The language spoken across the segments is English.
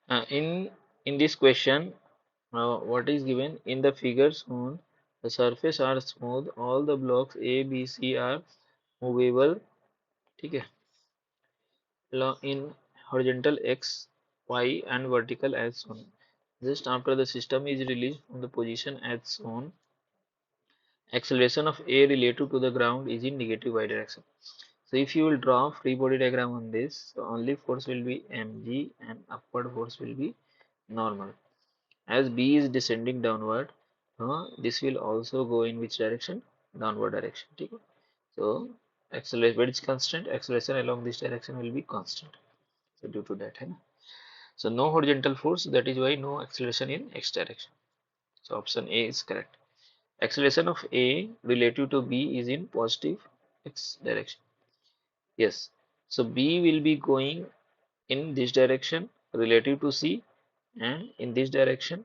In this question, what is given in the figures shown, the surface are smooth, all the blocks A, B, C are movable, ठीक है, in horizontal X, Y and vertical as shown. Just after the system is released from the position as shown, acceleration of A relative to the ground is in negative y direction. So if you will draw free body diagram on this, so only force will be mg and upward force will be normal. As B is descending downward, this will also go in which direction? Downward direction. Okay? So acceleration, but it's constant. Acceleration along this direction will be constant. So due to that, so no horizontal force. That is why no acceleration in x direction. So option A is correct. Acceleration of A relative to B is in positive x direction. Yes. So B will be going in this direction relative to C and in this direction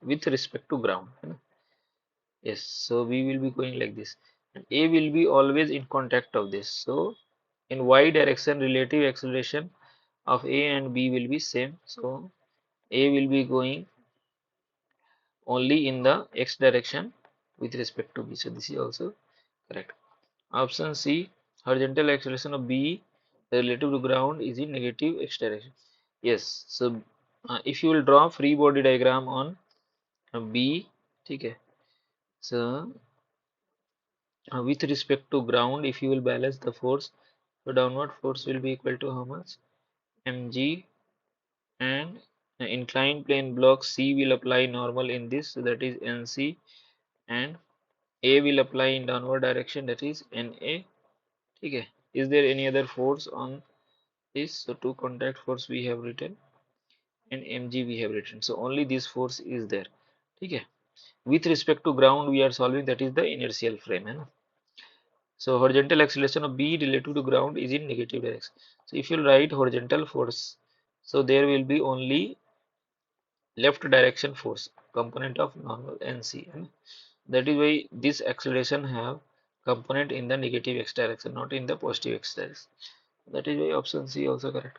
with respect to ground. Yes, so we will be going like this. And A will be always in contact of this. So in y direction, relative acceleration of A and B will be same. So A will be going only in the x direction with respect to B. So this is also correct. Option C, horizontal acceleration of B relative to ground is in negative x direction. Yes, so if you will draw free body diagram on B, okay. So with respect to ground, if you will balance the force, so downward force will be equal to how much? Mg, and inclined plane block C will apply normal in this, so that is Nc, and A will apply in downward direction, that is Na. Okay. Is there any other force on this? So two contact force we have written and Mg we have written. So only this force is there. Okay. With respect to ground we are solving, that is the inertial frame. So horizontal acceleration of B relative to ground is in negative direction. So if you write horizontal force, so there will be only left direction force component of normal NC. And that is why this acceleration have component in the negative x direction, not in the positive x direction. That is why option C also correct.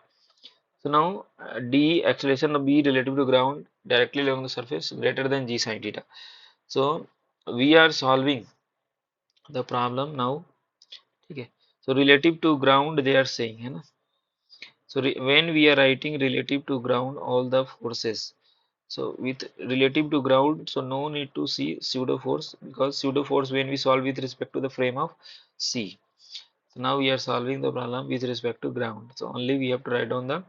So now D, acceleration of B relative to ground directly along the surface greater than g sin theta. So we are solving the problem now. Okay. So relative to ground they are saying, so when we are writing relative to ground all the forces, so with relative to ground, so no need to see pseudo force, because pseudo force when we solve with respect to the frame of C. So now we are solving the problem with respect to ground. So only we have to write down the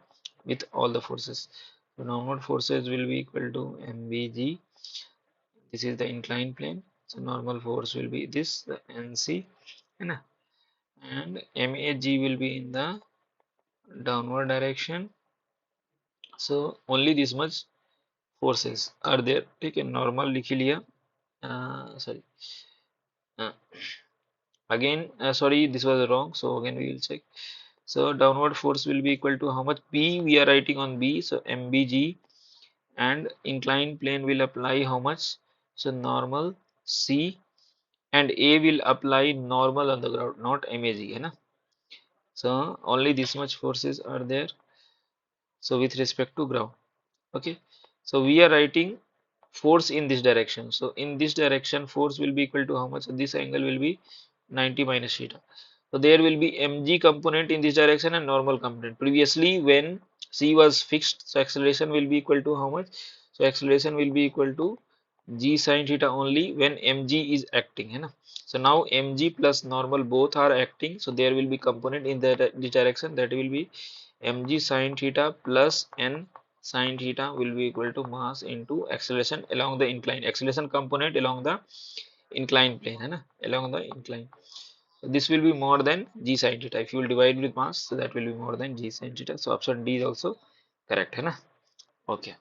with all the forces. So normal forces will be equal to mvg. This is the inclined plane. So normal force will be this, the nc, and mag will be in the downward direction. So only this much forces are there. ठीक है, normal लिख लिया. Sorry. Uh, Again, sorry, this was wrong. So again we will check. So downward force will be equal to how much? P we are writing on B. So mbg, and inclined plane will apply how much? So normal C, and A will apply normal on the ground, not mag. So only this much forces are there. So with respect to ground. Okay. So we are writing force in this direction. So in this direction, force will be equal to how much? So this angle will be 90 minus theta. So there will be mg component in this direction and normal component. Previously, when c was fixed, so acceleration will be equal to how much? So acceleration will be equal to g sin theta only when mg is acting. So now mg plus normal both are acting. So there will be component in this direction, that will be mg sin theta plus n sin theta will be equal to mass into acceleration along the incline, acceleration component along the inclined plane, along the incline. So this will be more than g sin theta. If you will divide with mass, so that will be more than g sin theta. So option D is also correct. Okay.